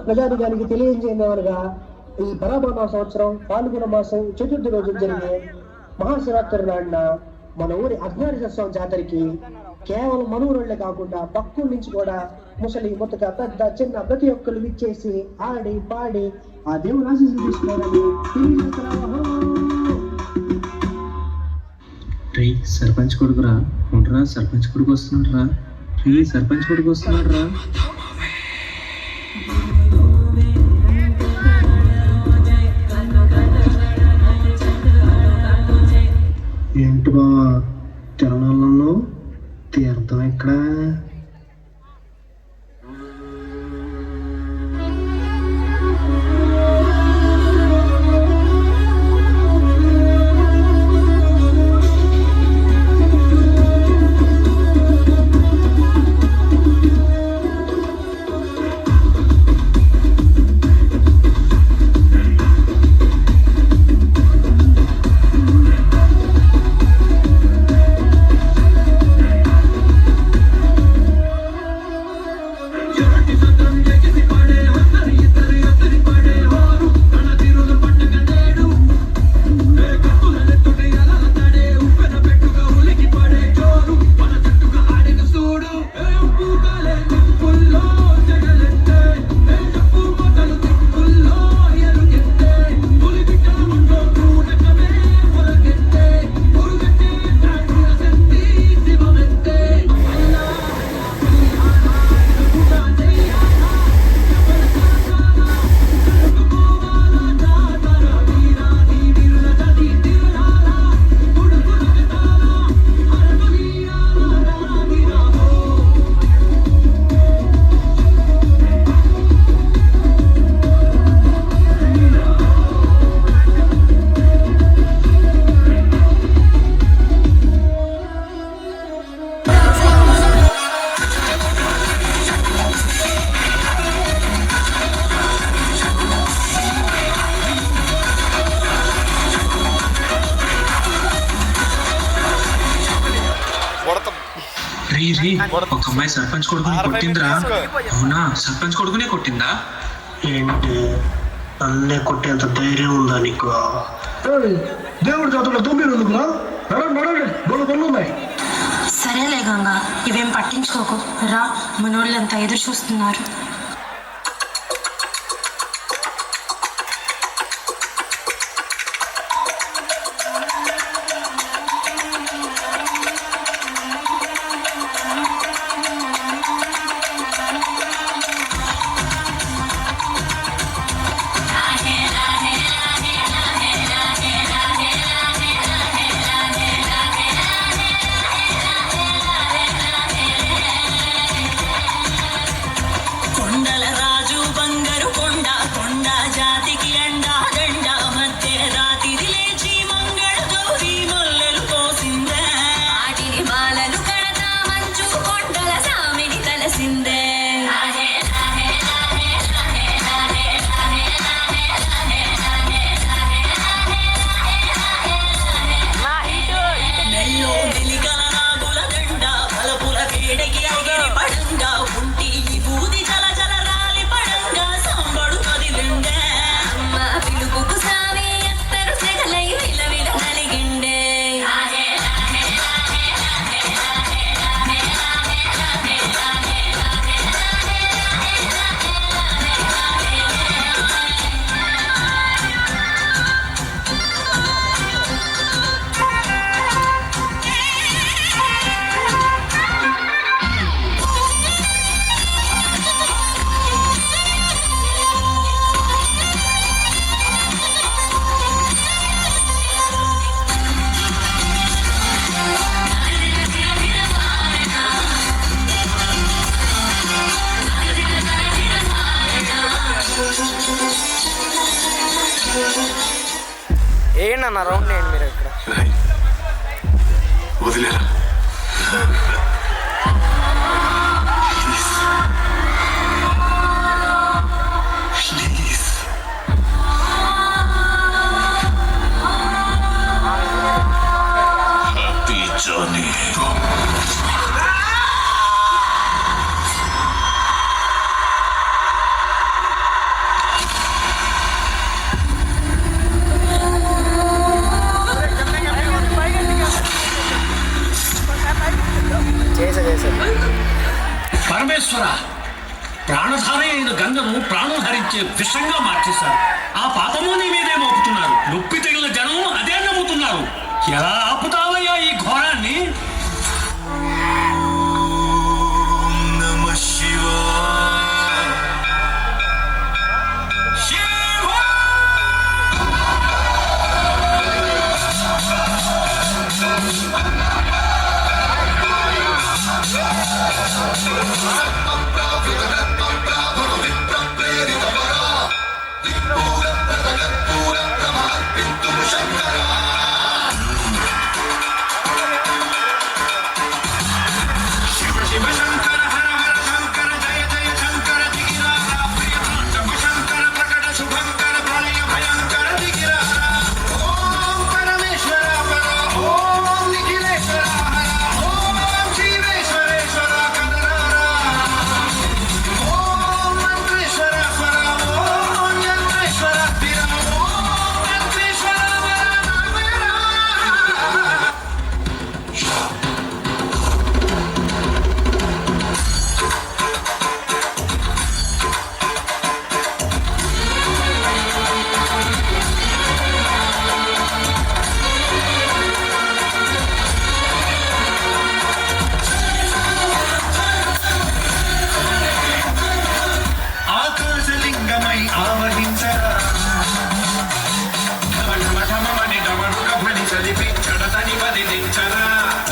ప్రజానికానికి తెలియజేయనగా ఈ పరాభవ సంవత్సరం పాల్గొన మాసం చతుర్థి రోజున జరిగే మహాశివరాత్రి నాడున మన ఊరి అఘ్నారేశ్వర స్వామి జాతరకి కేవలం మనూరులే కాకుండా పక్కల నుంచి కూడా ముసలి ముతక పెద్ద చిన్న ప్రతి ఒక్కరు విచ్చేసి ఆడి పాడి ఆ దేవుని ఆశీస్సులు తీసుకోవాలని సర్పంచ్ కొడుకురా ఉండరా, సర్పంచ్ కొడుకు వస్తున్నాడు రా. సర్పంచ్ కొడుకు వస్తున్నాడు రా. ఏంటి బావా తిరణాలను తీర్థం ఎక్కడా? ఒక అమ్మాయి సర్పంచ్ కొడుకుని కొట్టిందిరా. అవునా, సర్పంచ్ కొడుకునే కొట్టిందా? ఏంటి అన్నే కొట్టేంత ధైర్యం ఉందా నీకు? దేవుడి జాతరలో తొమ్మిది ఉన్నాయి. సరేలే గంగా, ఇవేం పట్టించుకోకు రా, మనోళ్ళంతా ఎదురు చూస్తున్నారు. ఏంటన్నా రౌండ్ ఏంటి మీరు ఇక్కడ? వదిలేరా హ్యాపీ జర్నీ. పరమేశ్వర, ప్రాణధార అయిన గంగను ప్రాణం హరించే విషంగా మార్చేశారు. ఆ పాపము నీ మీదే మోపుతున్నారు. నొప్పి తగిలిన జనం అదే నమ్ముతున్నారు. ఎలా ఆపుతావయ్యా ఈ ఘోరాన్ని?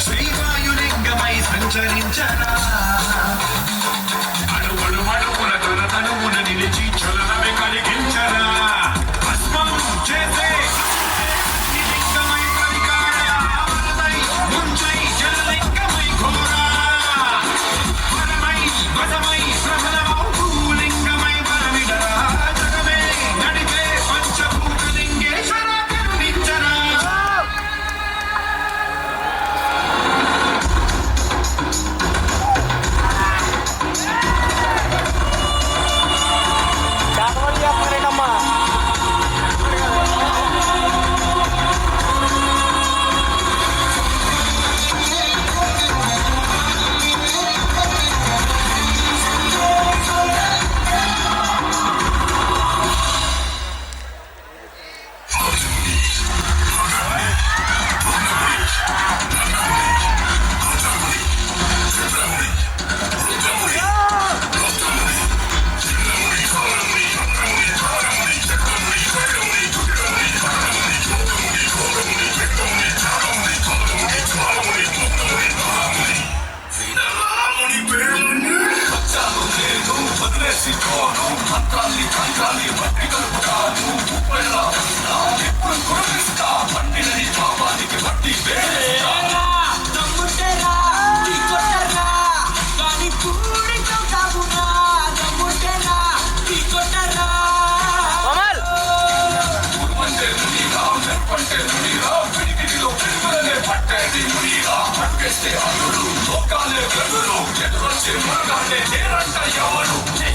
శ్రీవాయులింగమై సంచరించరా, అడుగడు అడుగున తన తనువున నిలిచి చలనమే కలిగించరా, భస్మం చేసే లింగమై పరికార ఆవరణమై ముంచై జలలింగమై ఘోరా, వరమై వదమై ప్రబలమౌ భూలింగమై పరమిడరా, జగమే నడిపే పంచభూతలింగేశ్వర కరుణించరా.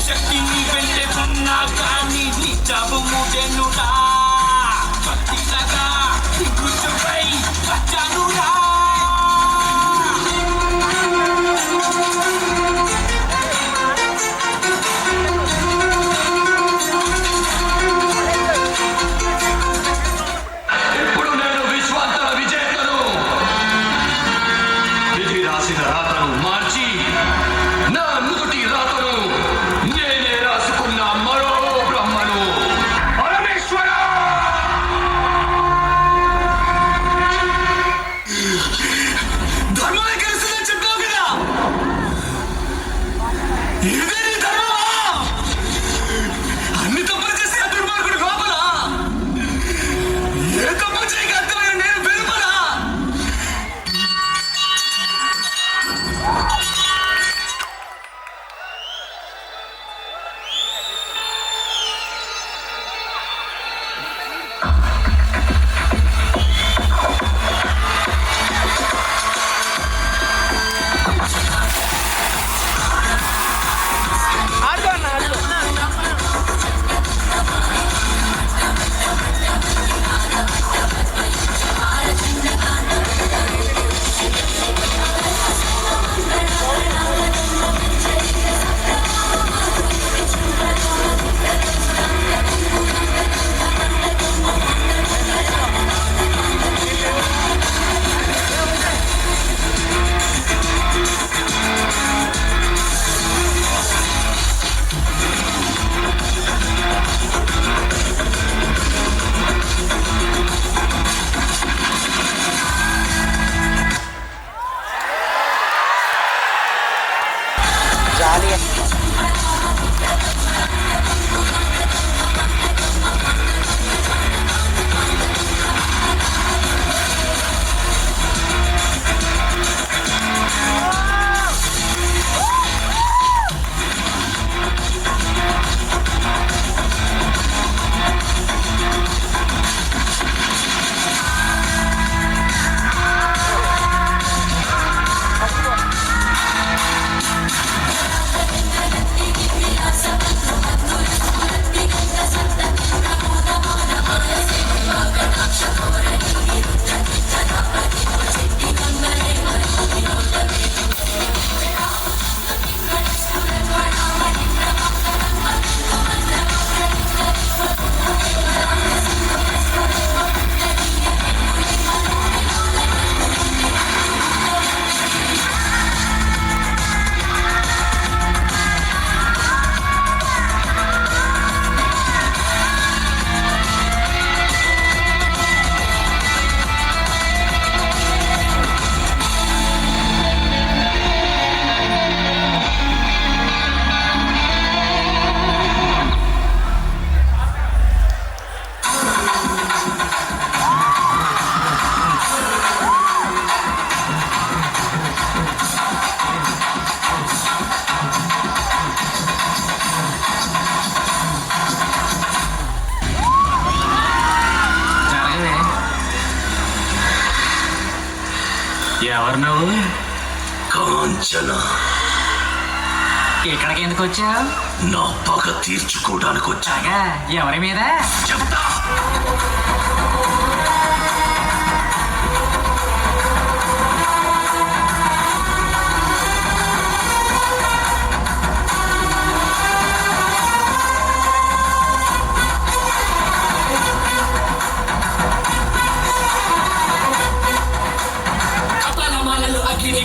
శక్తిని వెళ్ళకున్నా కానీ నిజము ముడెనురా, భక్తిలగా గుర్తుపై వచ్చానురా. ఇప్పుడు నేను విశ్వాంతర విజేతను. విధి రాసిన రాతను మార్చి నా నుదుటి రాతను నేనే రాసుకున్న మరో బ్రహ్మను. పరమేశ్వర ఎవరు నువ్వు? కాంచన, ఇక్కడికి ఎందుకు వచ్చావు? నా పగ తీర్చుకోవడానికి వచ్చాగా. ఎవరి మీద? చెప్తా.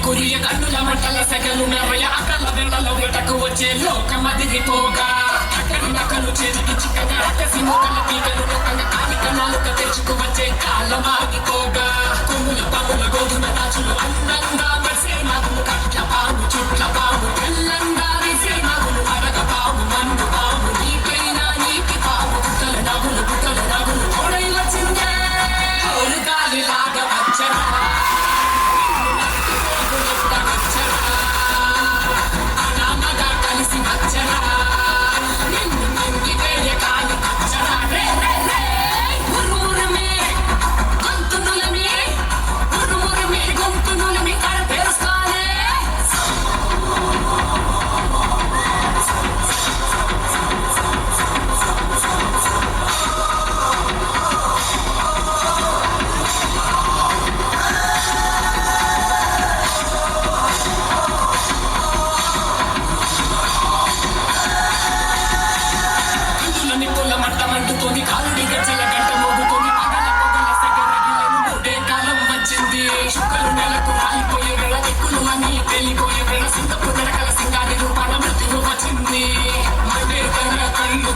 కురియ కన్నుల మంటల సెగలు మెరయ అకల వెన్నల వేటకు వచ్చే లోకమదిరిపోగా అక్కడి నకలు చేతికి చిక్కగా అక్కసి మొక్కల పీకలు నొక్కగా కాలిక నాలుక తెచ్చుకు వచ్చే కాలమాగిపోగా కొమ్ముల పాముల గోధుమ రాజులు అందంగా మెరిసే నగులు కట్ల పాము చుట్ల పాము తెల్లంగా రిసే నగులు అడగ పాము మండు పాము నీకైనా నీటి పాము కుక్కల నగులు ఓడై వచ్చిందే ఓరు గాలి లాగా వచ్చరా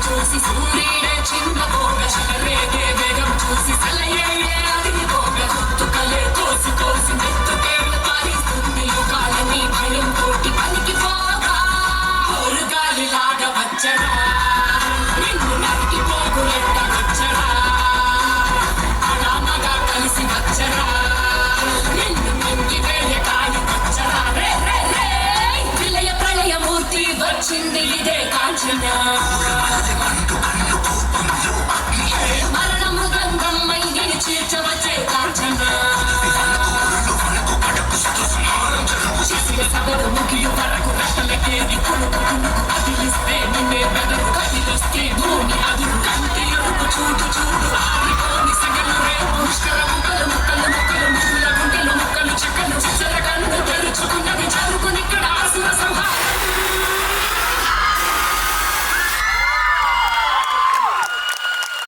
చూసి సూర్యుడే చిన్న బోగ శరరేగే వేగం చూసి సలయే అదిరిపోగ గుర్తుకలే కోసి కోసి నెత్తుకేళ్ళ పారిస్తుంది యుగాలని భయం తోటి పనికి పోగా ఓరు గాలిలాగా వచ్చరా నిన్ను నరికి పోగులెట్ట వచ్చరా అడామగా కలిసి వచ్చరా నిన్ను మింగి వేయకాని వచ్చరా రే రే రే విలయ ప్రళయమూర్తి వచ్చింది ఇదే కాంచన మరణ మృదంగమ్మై చేర్చవచ్చే కాంచన చేసిన సగరు ముగియు వరకు రట్టలకేది కొనుకు కొనుకు కదిలిస్తే నిన్నే బెదరు కదిలిస్తే భూమి అదురు కంటి ఎరుపు చూటు